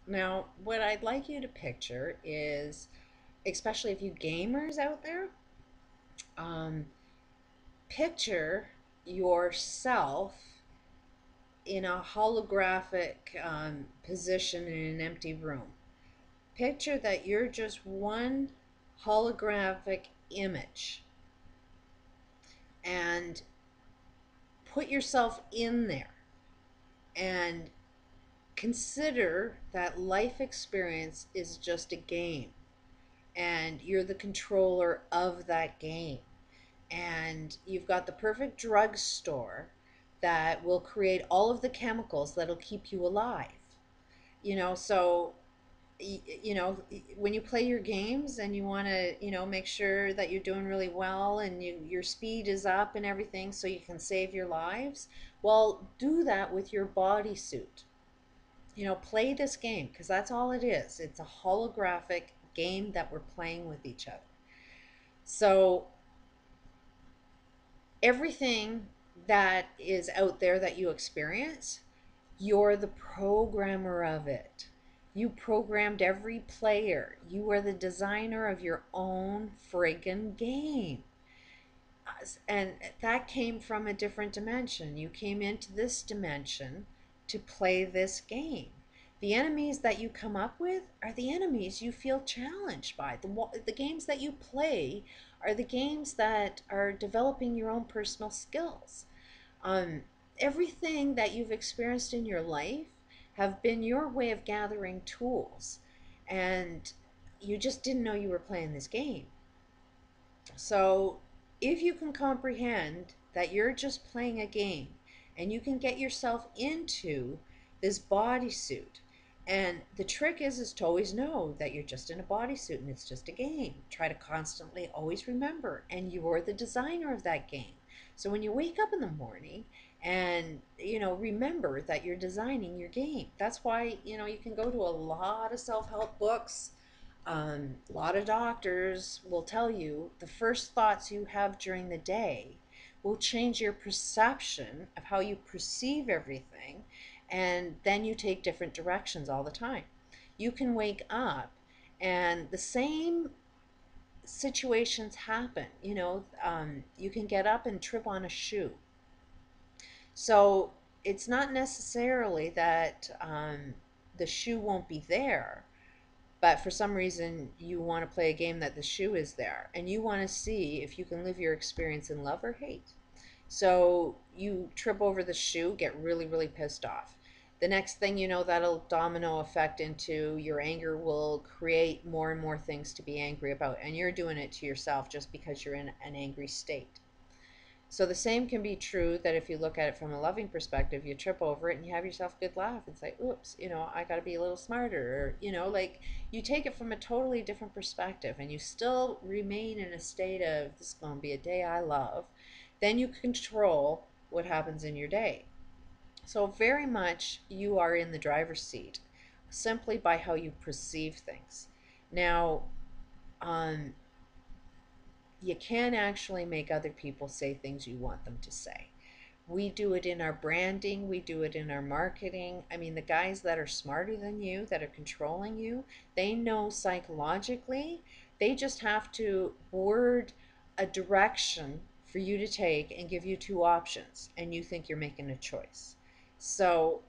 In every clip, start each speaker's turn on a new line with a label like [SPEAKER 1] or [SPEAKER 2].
[SPEAKER 1] Now, what I'd like you to picture is, especially if you gamers out there, um, picture yourself in a holographic position in an empty room. Picture that you're just one holographic image and put yourself in there and consider that life experience is just a game and you're the controller of that game. And you've got the perfect drugstore that will create all of the chemicals that'll keep you alive. So when you play your games and you want to make sure that you're doing really well and your speed is up and everything so you can save your lives, well, do that with your bodysuit. Play this game because that's all it is. It's a holographic game that we're playing with each other. So everything that is out there that you experience, you're the programmer of it. You programmed every player. You are the designer of your own friggin' game. And that came from a different dimension. You came into this dimension to play this game. The enemies that you come up with are the enemies you feel challenged by. The games that you play are the games that are developing your own personal skills. Um, Everything that you've experienced in your life have been your way of gathering tools, and you just didn't know you were playing this game. So, if you can comprehend that you're just playing a game and you can get yourself into this bodysuit, and the trick is to always know that you're just in a bodysuit and it's just a game. Try to constantly always remember, and you're the designer of that game. So when you wake up in the morning and remember that you're designing your game. That's why you can go to a lot of self-help books. A lot of doctors will tell you the first thoughts you have during the day will change your perception of how you perceive everything, and then you take different directions all the time. You can wake up and the same situations happen. You can get up and trip on a shoe. So it's not necessarily that the shoe won't be there, but for some reason you want to play a game that the shoe is there and you want to see if you can live your experience in love or hate. So you trip over the shoe, get really, really pissed off. The next thing you know, that'll domino effect into your anger will create more and more things to be angry about. And you're doing it to yourself just because you're in an angry state. So the same can be true that if you look at it from a loving perspective, you trip over it and you have yourself a good laugh and say, oops, I got to be a little smarter. Or, like you take it from a totally different perspective and you still remain in a state of, this is going to be a day I love. Then you control what happens in your day. So very much you are in the driver's seat simply by how you perceive things. Now, um, you can actually make other people say things you want them to say. We do it in our branding, we do it in our marketing. I mean, the guys that are smarter than you, that are controlling you, they know psychologically. They just have to word a direction for you to take and give you two options, and you think you're making a choice. So,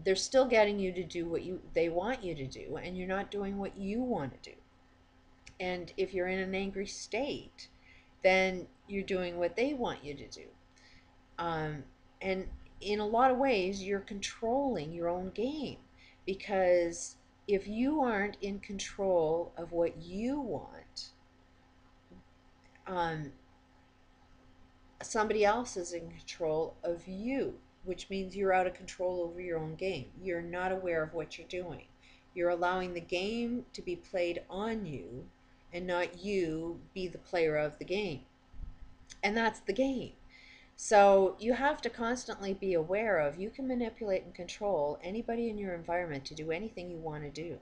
[SPEAKER 1] they're still getting you to do what they want you to do, and you're not doing what you want to do. And if you're in an angry state, then you're doing what they want you to do. And in a lot of ways, you're controlling your own game because if you aren't in control of what you want, um, somebody else is in control of you, which means you're out of control over your own game. You're not aware of what you're doing. You're allowing the game to be played on you and not you be the player of the game. And that's the game. So you have to constantly be aware of you can manipulate and control anybody in your environment to do anything you want to do.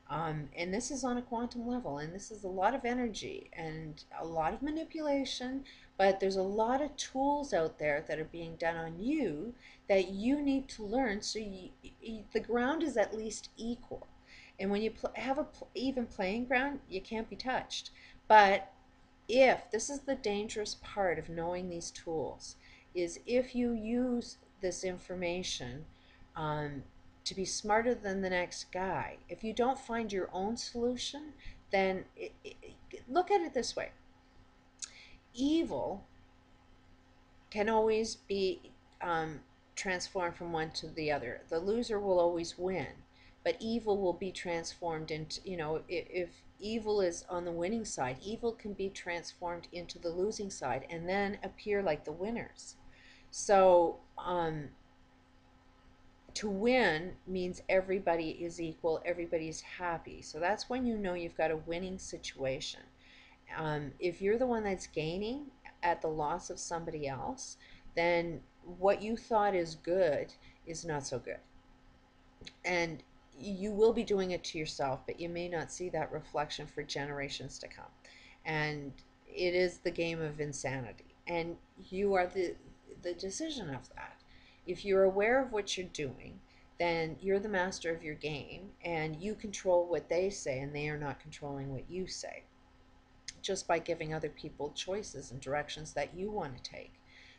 [SPEAKER 1] And this is on a quantum level, and this is a lot of energy and a lot of manipulation, but there's a lot of tools out there that are being done on you that you need to learn so the ground is at least equal. And when you have a even playing ground, you can't be touched. But if this is the dangerous part of knowing these tools, is if you use this information um, to be smarter than the next guy, if you don't find your own solution, then look at it this way: evil can always be transformed from one to the other. The loser will always win, but evil will be transformed into, if evil is on the winning side, evil can be transformed into the losing side and then appear like the winners. So, to win means everybody is equal, everybody's happy. So that's when you know you've got a winning situation. If you're the one that's gaining at the loss of somebody else, then what you thought is good is not so good. And you will be doing it to yourself, but you may not see that reflection for generations to come. And it is the game of insanity. And you are the decision of that. If you're aware of what you're doing, then you're the master of your game and you control what they say, and they are not controlling what you say, just by giving other people choices and directions that you want to take.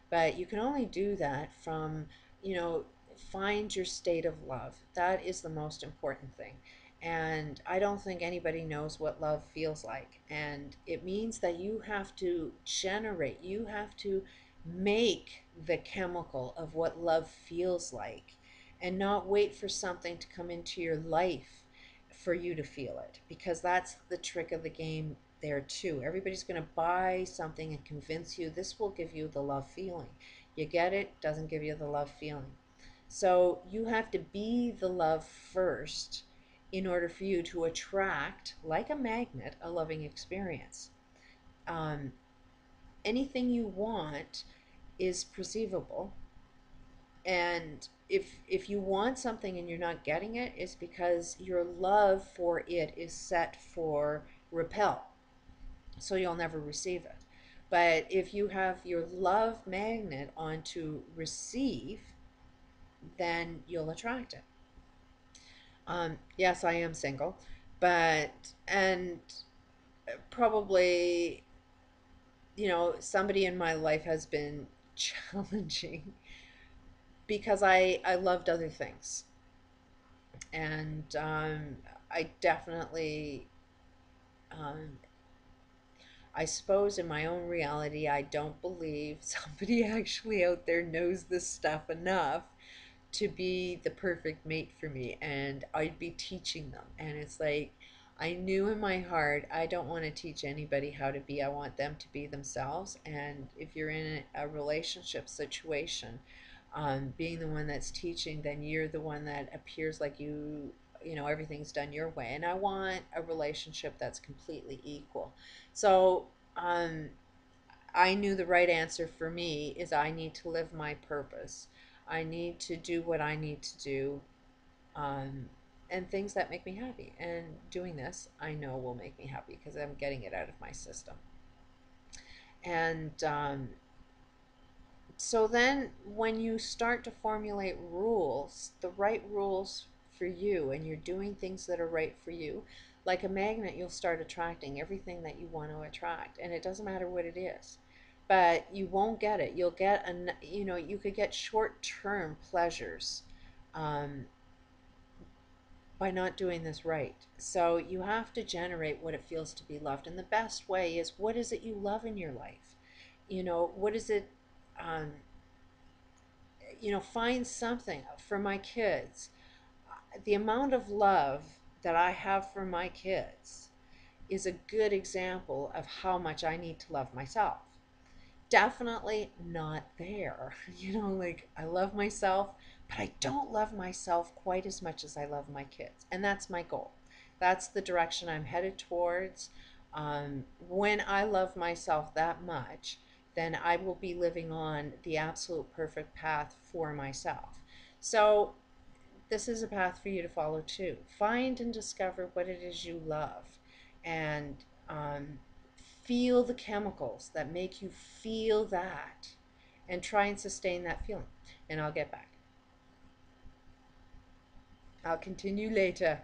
[SPEAKER 1] But you can only do that from, you know, find your state of love. That is the most important thing. And I don't think anybody knows what love feels like. And it means that you have to generate, you have to make the chemical of what love feels like, and not wait for something to come into your life for you to feel it, because that's the trick of the game there too. Everybody's going to buy something and convince you this will give you the love feeling. You get it, doesn't give you the love feeling. So you have to be the love first in order for you to attract, like a magnet, a loving experience. Um, Anything you want is perceivable, and if you want something and you're not getting it, it's because your love for it is set for repel, so you'll never receive it. But if you have your love magnet on to receive, then you'll attract it. Yes, I am single, but and probably, somebody in my life has been challenging because I loved other things. And I definitely, um, I suppose in my own reality, I don't believe somebody actually out there knows this stuff enough to be the perfect mate for me, and I'd be teaching them. And it's like, I knew in my heart I don't want to teach anybody how to be. I want them to be themselves. And if you're in a relationship situation, being the one that's teaching, then you're the one that appears like everything's done your way. And I want a relationship that's completely equal. So I knew the right answer for me is I need to live my purpose. I need to do what I need to do, um, and things that make me happy. And doing this, I know will make me happy because I'm getting it out of my system. And so then when you start to formulate rules, the right rules for you, and you're doing things that are right for you, like a magnet, you'll start attracting everything that you want to attract. And it doesn't matter what it is. But you won't get it. You'll get, you could get short-term pleasures um, by not doing this right. So you have to generate what it feels to be loved. And the best way is, what is it you love in your life? What is it? Um, find something. For my kids, the amount of love that I have for my kids is a good example of how much I need to love myself. Definitely not there. Like, I love myself, but I don't love myself quite as much as I love my kids. And that's my goal. That's the direction I'm headed towards. When I love myself that much, then I will be living on the absolute perfect path for myself. So this is a path for you to follow too. Find and discover what it is you love, and um, feel the chemicals that make you feel that, and try and sustain that feeling. And I'll get back. I'll continue later.